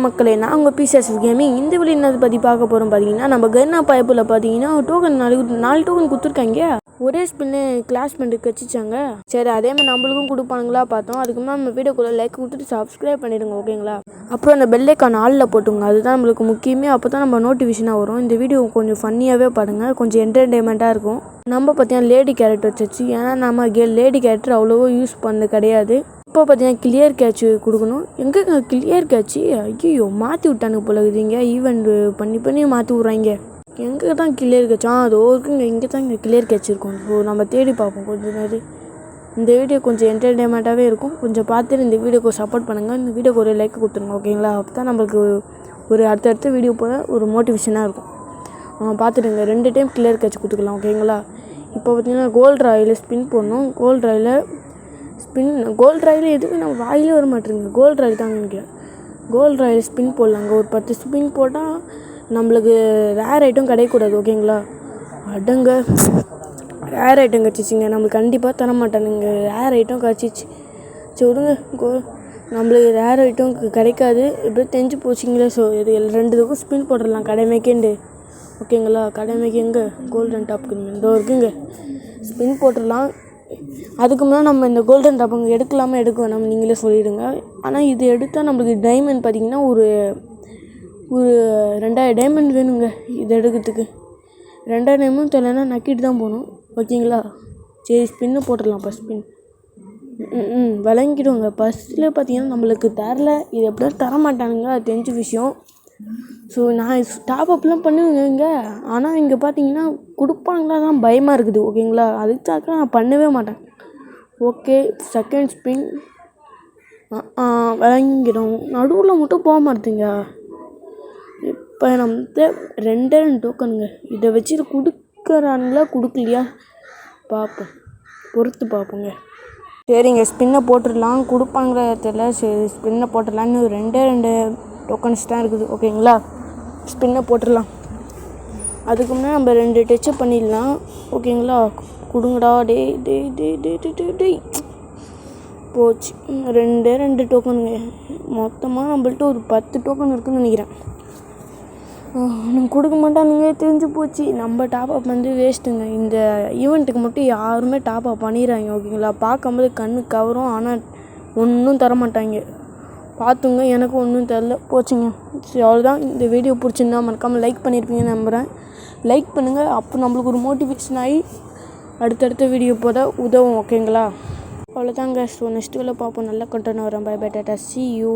மக்களே, நான் உங்கள் பிசிஎஸ் கேமிங். இந்த வீடியோ என்னது பற்றி பார்க்க போகிறோம் பார்த்தீங்கன்னா, நம்ம கன்னா பைப்பில் பார்த்தீங்கன்னா டோக்கன் 4 டோக்கன் கொடுத்துருக்காங்க. ஒரே ஸ்பின்னு கிளாஸ்மெண்ட்டுக்கு வச்சுச்சாங்க. சரி, அதே மாதிரி நம்மளுக்கும் கொடுப்பானுங்களா பார்த்தோம். அதுக்கு முன்னாடி நம்ம வீடியோக்குள்ளே லைக் கொடுத்துட்டு சப்ஸ்கிரைப் பண்ணிடுங்க, ஓகேங்களா? அப்புறம் அந்த பெல்லைக்கான ஆளில் போட்டுங்க, அதுதான் நம்மளுக்கு முக்கியமே. அப்போ தான் நம்ம நோட்டிஃபிகேஷனாக வரும். இந்த வீடியோ கொஞ்சம் ஃபன்னியாகவே பாருங்கள், கொஞ்சம் என்டர்டெயின்மெண்ட்டாக இருக்கும். நம்ம பார்த்தீங்கன்னா லேடி கேரக்டர் வச்சு, ஏன்னா நம்ம லேடி கேரக்டர் அவ்வளோவா யூஸ் பண்ண கிடையாது. இப்போ பார்த்தீங்கன்னா கிளியர் கேட்ச் கொடுக்கணும். எங்கேங்க கிளியர் கேட்ச்சு? ஐயோ, மாற்றி விட்டானுங்க போல இருக்குதுங்க. ஈவெண்ட் பண்ணி மாற்றி விட்றாங்க. எங்கே தான் கிளியர் கேட்ச்? அதோ இருக்குங்க, இங்கே தான் இங்கே கிளியர் கேட்ச் இருக்கும். ஸோ நம்ம தேடி பார்ப்போம் கொஞ்சம் நேரம். இந்த வீடியோ கொஞ்சம் என்டர்டெயின்மெண்ட்டாகவே இருக்கும். கொஞ்சம் பார்த்துட்டு இந்த வீடியோக்கு சப்போர்ட் பண்ணுங்கள். இந்த வீடியோக்கு ஒரு லைக் கொடுத்துருங்க, ஓகேங்களா? அப்போ தான் நம்மளுக்கு ஒரு அடுத்தடுத்த வீடியோ போக ஒரு மோட்டிவேஷனாக இருக்கும். பார்த்துட்டுங்க 2 டைம் கிளியர் கேட்ச் கொடுத்துக்கலாம், ஓகேங்களா? இப்போ பார்த்தீங்கன்னா கோல்டு ராயில் ஸ்பின் போடணும். கோல்டு ராயில் எதுக்கு நம்ம வாயிலே வர மாட்டேங்குது. கோல்டு ராயில் தாங்க நினைக்கிறேன். கோல்டு ராயில் ஸ்பின் போடலாங்க. ஒரு 10 ஸ்பின் போட்டால் நம்மளுக்கு ரேர் ஐட்டம் கிடைக்கக்கூடாது, ஓகேங்களா? அடங்க, ரேர் ஐட்டம் கிடச்சிச்சிங்க. நம்மளுக்கு கண்டிப்பாக தர மாட்டானுங்க. ரேர் ஐட்டம் கிடச்சிச்சு. சரி விடுங்க, நம்மளுக்கு ரேர் ஐட்டம் கிடைக்காது இப்படி தெரிஞ்சு போச்சிங்களே. ஸோ இது 2 இதுக்கும் ஸ்பின் போட்டுடலாம் கடமைக்கேண்டு, ஓகேங்களா? கடமைக்கு எங்கே கோல்டன் டாப்புக்கு இந்த இருக்குங்க, ஸ்பின் போட்டுடலாம். அதுக்கு முன்னாடி நம்ம இந்த கோல்டன் டாப்புங்க எடுக்கலாமா எடுக்க வேணாம் நீங்களே சொல்லிவிடுங்க. ஆனால் இது எடுத்தால் நம்மளுக்கு டைமண்ட் பார்த்திங்கன்னா ஒரு 2000 டைமண்ட் வேணுங்க. இது எடுக்கிறதுக்கு 2000 டைமண்ட் தெரியலன்னா நக்கிட்டு தான் போகணும், ஓகேங்களா? சரி, ஸ்பின்னு போட்டுடலாம். ஃபஸ்ட் ஸ்பின் விளங்கிடுவாங்க. ஃபஸ்ட்டில் பார்த்திங்கன்னா நம்மளுக்கு தரல. இது எப்படியும் தர மாட்டானுங்க, அது தெரிஞ்ச விஷயம். ஸோ நான் டாப் அப்லாம் பண்ணுவேங்க. ஆனால் இங்கே பார்த்தீங்கன்னா கொடுப்பாங்களா தான் பயமாக இருக்குது, ஓகேங்களா? அதுக்காக நான் பண்ணவே மாட்டேன். ஓகே, செகண்ட் ஸ்பின் விளங்கிடும். நடுவில் மட்டும் போக மாட்டேங்க. இப்போ நம்ம 2 டோக்கனுங்க. இதை வச்சு கொடுக்குறானுங்களா கொடுக்கலையா பார்ப்போம், பொறுத்து பார்ப்போங்க. சரிங்க, ஸ்பின்னை போட்டுடலாம். கொடுப்பாங்களா தெரியல. சரி, ஸ்பின்னை போட்டுடலான்னு 2 டோக்கன்ஸ் தான் இருக்குது, ஓகேங்களா? ஸ்பின்னை போட்டுடலாம். அதுக்கு முன்னாடி நம்ம 2 டச்சப் பண்ணிடலாம், ஓகேங்களா? கொடுங்கடா. டேய் போச்சு. 2 டோக்கனுங்க. மொத்தமாக நம்மள்ட்ட ஒரு 10 டோக்கன் இருக்குதுன்னு நினைக்கிறேன். நம்ம கொடுக்க மாட்டானுங்க, தெரிஞ்சு போச்சு. நம்ம டாப் அப் வந்து வேஸ்ட்டுங்க. இந்த ஈவெண்ட்டுக்கு மட்டும் யாருமே டாப் அப் பண்ணிடுறாங்க, ஓகேங்களா? பார்க்கும்போது கண்ணு கவரும், ஆனால் ஒன்றும் தர மாட்டாங்க. பார்த்துங்க, எனக்கு ஒன்றும் தெரில, போச்சுங்க. சரி, அவ்வளோதான். இந்த வீடியோ பிடிச்சிருந்தா மறக்காமல் லைக் பண்ணியிருப்பீங்கன்னு நம்புகிறேன். லைக் பண்ணுங்கள், அப்போ நம்மளுக்கு ஒரு மோட்டிவேஷன் ஆகி அடுத்தடுத்த வீடியோ போட உதவும், ஓகேங்களா? அவ்வளோதாங்க. ஸோ நெக்ஸ்ட் வீடியோவில் பார்ப்போம். நல்ல கண்டென்ட் வரேன். Bye bye, tata, see you.